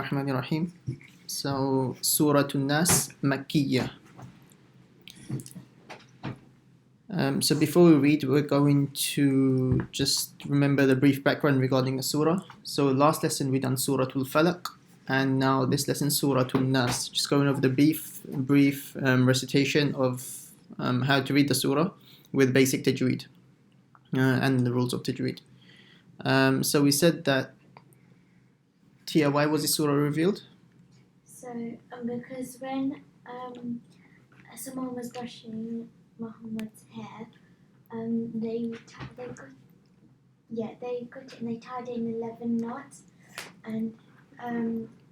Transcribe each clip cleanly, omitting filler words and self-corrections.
Rahim. So, Surah al-Naas, Makkiyah. So before we read, we're going to just remember the brief background regarding the surah. So last lesson we done Surah al-Falaq, and now this lesson Surah al-Nas. Just going over the brief recitation of how to read the surah with basic tajweed and the rules of tajweed. So we said that, Tia, why was this surah revealed? So because when someone was brushing Muhammad's hair, they got it and they tied it in 11 knots, and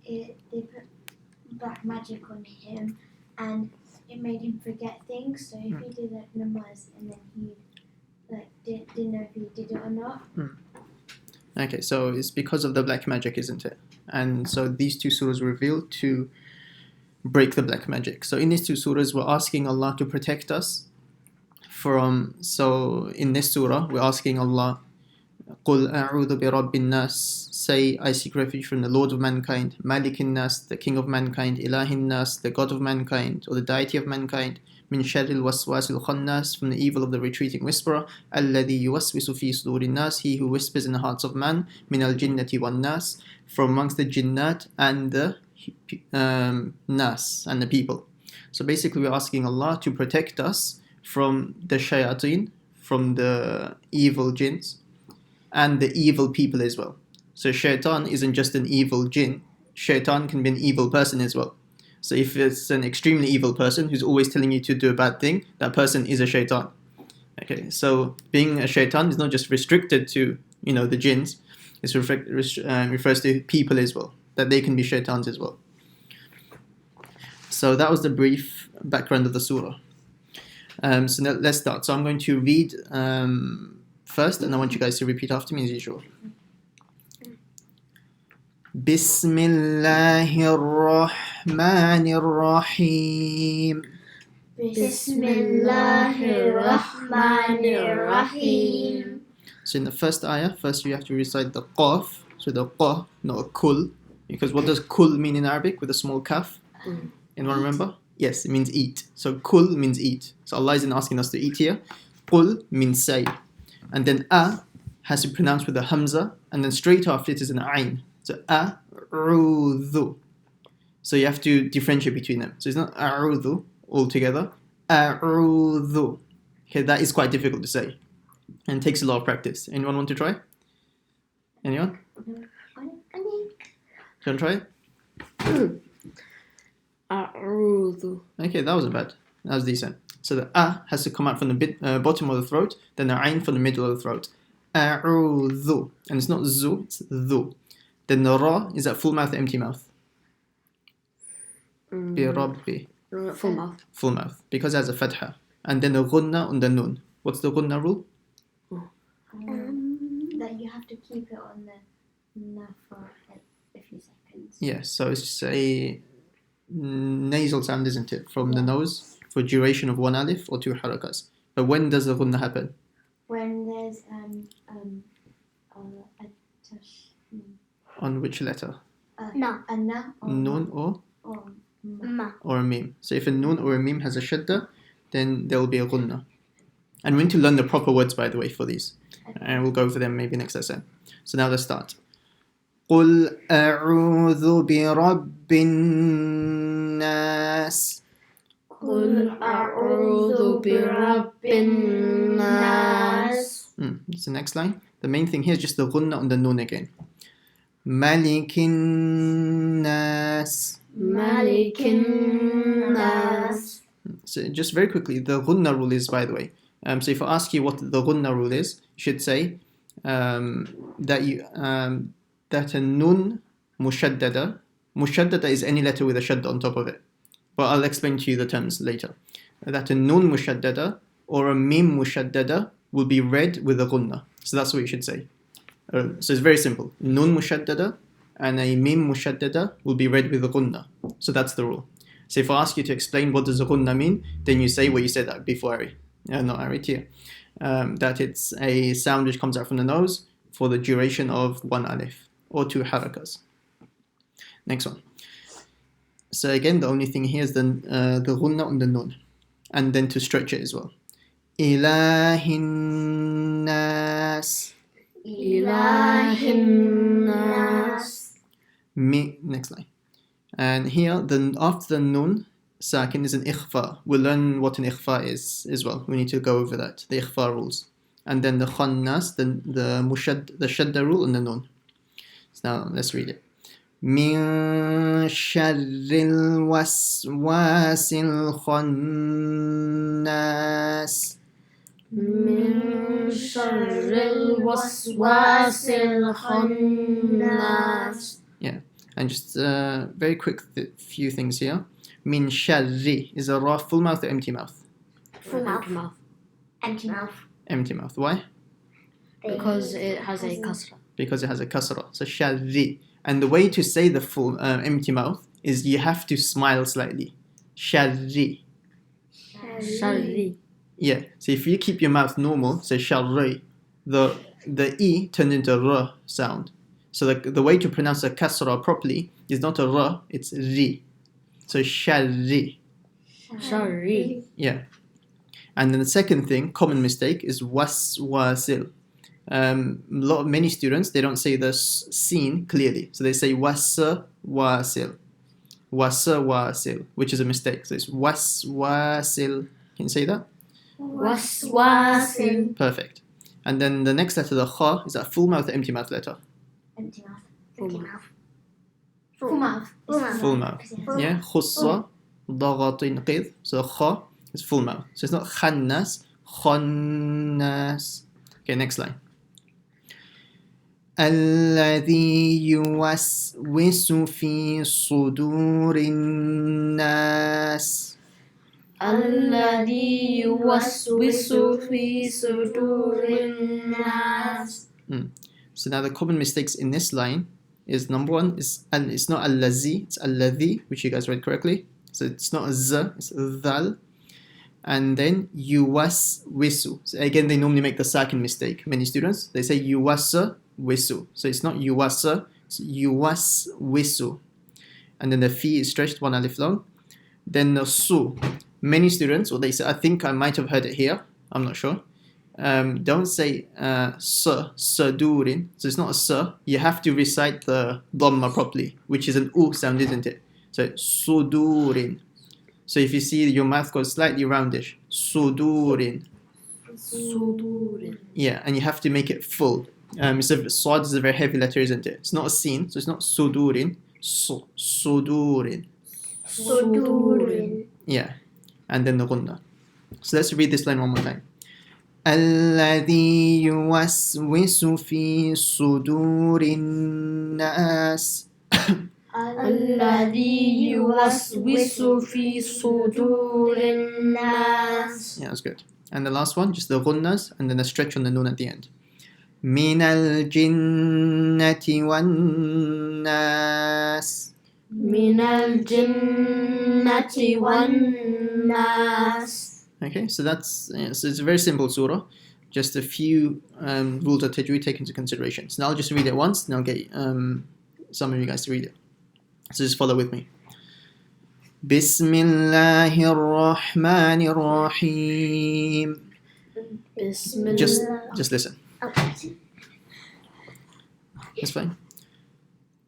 they put black magic on him, and it made him forget things. So if he did like namaz and then he didn't know if he did it or not. Okay, so it's because of the black magic, isn't it? And so these two surahs were revealed to break the black magic. So in these two surahs, we're asking Allah to protect us from. So in this surah, we're asking Allah, قُلْ أَعُوذُ بِرَبِّ النَّاسِ, say, I seek refuge from the Lord of mankind, مَالِكِ النَّاسِ, the King of mankind, إِلَهِ النَّاسِ, the God of mankind, or the deity of mankind, مِنْ شَرِّ الْوَسْوَاسِ الْخَنَّاسِ, from the evil of the retreating whisperer, الَّذِي يُوَسْوِسُ فِي صُدُورِ النَّاسِ, he who whispers in the hearts of man, مِنَ الْجِنَّةِ وَالنَّاسِ, from amongst the jinnat and the nas, and the people. So basically we're asking Allah to protect us from the shayateen, from the evil jinns, and the evil people as well. So shaitan isn't just an evil jinn. Shaitan can be an evil person as well. So if it's an extremely evil person who's always telling you to do a bad thing, that person is a shaitan. Okay, so being a shaitan is not just restricted to, the jinns. It refers to people as well, that they can be shaitans as well. So that was the brief background of the surah. So now let's start. So I'm going to read first, and I want you guys to repeat after me as usual. Bismillahir Rahmanir Rahim. Bismillahir Rahmanir Rahim. So in the first ayah, first you have to recite the qaf. So the qa, not a kul, because what does kul mean in Arabic with a small kaf? Anyone remember? Yes, it means eat. So kul means eat. So Allah isn't asking us to eat here. Qul means say. And then a has to be pronounced with a hamza, and then straight after it is an ayn. So a'udhu. So you have to differentiate between them. So it's not a'udhu altogether. A'udhu. Okay, that is quite difficult to say, and takes a lot of practice. Anyone want to try? Anyone? Do you want to try it? A'udhu. Okay, that wasn't bad. That was decent. So the a has to come out from the bottom of the throat, then the ayn from the middle of the throat. A'udhu. And it's not zu, it's dhu. Then the ra is that full mouth, empty mouth. Bi rabbi. Full mouth. Full mouth, because it has a fatha. And then the ghunna on the nun. What's the ghunna rule? That you have to keep it on the na for a few seconds. Yes, so it's just a nasal sound, isn't it? From the nose for duration of one alif or two harakas. But when does the ghunna happen? When there's On which letter? a na or Nun or ma. a mim. So if a nun or a mim has a shadda, then there will be a ghunna. And we need to learn the proper words, by the way, for these. And we'll go over them maybe next lesson. So now let's start. قُلْ أَعُوذُ بِرَبِّ النَّاسِ. قُلْ أَعُوذُ بِرَبِّ النَّاسِ. That's the next line. The main thing here is just the ghunna on the nun again. مَلِكِ النَّاسِ. مَلِكِ النَّاسِ. So just very quickly, the ghunna rule is, by the way. So if I ask you what the ghunna rule is, you should say that a nun mushaddada is any letter with a shadda on top of it. But I'll explain to you the terms later. That a nun mushaddada or a mim mushaddada will be read with a ghunna. So that's what you should say. So it's very simple. Nun mushaddada and a mim mushaddada will be read with a ghunna. So that's the rule. So if I ask you to explain what does a ghunna mean, then you say what you said before, Ari. Not Ari, here. That it's a sound which comes out from the nose for the duration of one alif or two harakas. Next one. So again, the only thing here is the ghunna on the nun, and then to stretch it as well. Ilahin nas. Ilahin nas. Next line. And here, after the nun, sakin is an ikhfa. We'll learn what an ikhfa is as well. We need to go over that, the ikhfa rules. And then the khannas, the shadda rule and the nun. So now let's read it. من شر الوسواس الخناس. من شر الوسواس الخناس. Yeah, and just very quick few things here. Min sharri is a full mouth or empty mouth? Full mouth. Empty mouth. Empty mouth. Why? Because it has a kasra. Because it has a kasra. So sharri. And the way to say the full empty mouth is you have to smile slightly. Sharri. Sharri. Yeah. So if you keep your mouth normal, say sharri, the e turns into a r sound. So the way to pronounce a kasra properly is not a r, it's ri. So sharri. Sharri. Yeah. And then the second thing, common mistake, is waswasil. Many students, they don't say the seen clearly. So they say waswasil. Waswasil, which is a mistake. So it's waswasil. Can you say that? Waswasil. Perfect. And then the next letter, the kha, is that full mouth or empty mouth letter? Empty mouth. Full Empty mouth. Full mouth. Full mouth. Full mouth. Yeah. Khussa, daghatin qidh. So kha is full mouth. So it's not khannas, khannas. Okay, next line. الذي يوسوس في صدور الناس. الذي يوسوس في صدور الناس. So now the common mistakes in this line is number one is it's not al-lazi, it's al-ladhi, which you guys read correctly. So it's not a z, it's a dhal. And then yuwaswisu. So again, they normally make the second mistake. Many students, they say yuwaswisu. So it's not yuwasa, it's yuwaswisu. And then the fi is stretched, one alif long. Then the su. Many students, or they say, I think I might have heard it here, I'm not sure. Don't say sadurin. So it's not a sa. You have to recite the dhamma properly, which is an u sound, isn't it? So sudurin. So if you see your mouth goes slightly roundish, sudurin. Sudurin. Yeah, and you have to make it full. Sad is a very heavy letter, isn't it? It's not a sin, so it's not sudurin. Sudurin. Sudurin. Yeah, and then the gunna. So let's read this line one more time. الذي يوسوس في صدور الناس. الذي يوسوس في صدور الناس. Yeah, that's good. And the last one, just the gunnas and then a stretch on the nun at the end. من الجنة والناس. من الجنة والناس. Okay, so so it's a very simple surah. Just a few rules of tajweed taken into consideration. So now I'll just read it once, and I'll get some of you guys to read it. So just follow with me. بسم الله الرحمن الرحيم. Just listen. Okay. That's fine.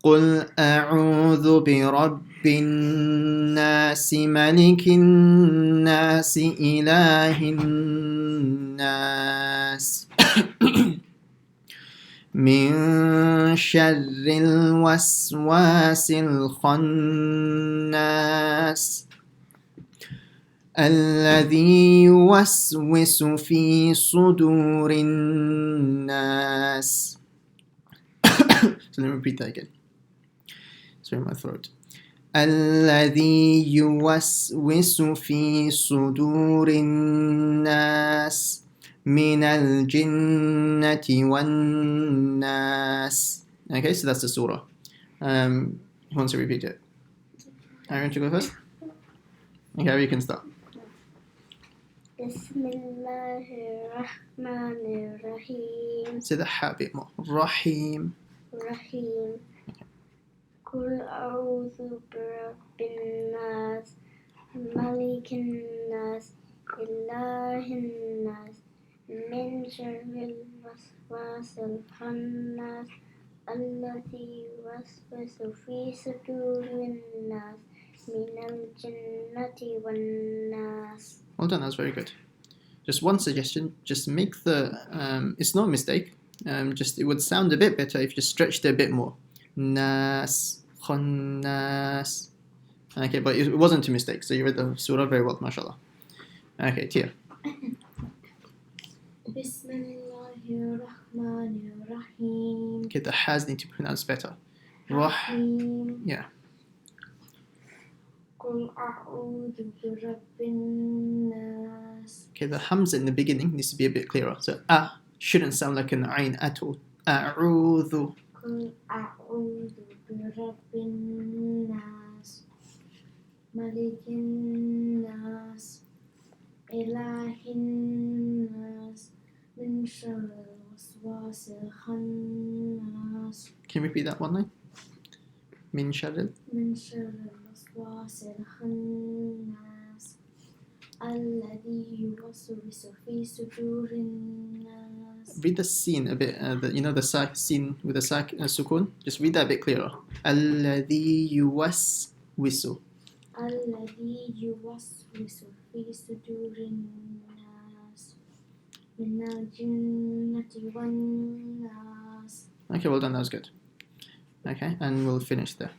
قل أعوذ برب الناس ملك الناس إله الناس من شر الوسواس الخناس الذي يوسوس في صدور الناس. So let me repeat that again. Sorry, my throat. الذي يوسوس في صدور الناس من الجنة والناس. Okay, so that's the surah. Who wants to repeat it? I want to go first? Okay, you can start. بسم الله الرحمن الرحيم. Say the ha bit more. Rahim. رحيم. قل أعوذ برب الناس ملك الناس إله الناس من شر الوسواس الخناس الذي يوسوس في صدور الناس من الجنة والناس. Well done, that's very good. Just one suggestion, just make the, it's not a mistake, just it would sound a bit better if you stretched it a bit more. Nas, Khannas. Okay, but it wasn't a mistake, so you read the surah very well, mashallah. Okay, Tia. Bismillahirrahmanirrahim. Okay, the has need to pronounce better. Rah, Rahim. yeah. Qul a'udhu birabbin nas. Okay, the hamza in the beginning needs to be a bit clearer. So shouldn't sound like an ayn at all. A'udhu. Qul a'udhu birabbin nas. Malikin nas. Ilahin nas. Min sharril waswasil khannas. Can you repeat that one line? Min sharril. من شر الوسواس الخناس الذي يوسوس في صدور الناس. Read the scene a bit, the scene with the sukun. Just read that a bit clearer. الذي يوسوس. الذي يوسوس في صدور الناس من الجنة والناس. Okay, well done, that was good. Okay, and we'll finish there.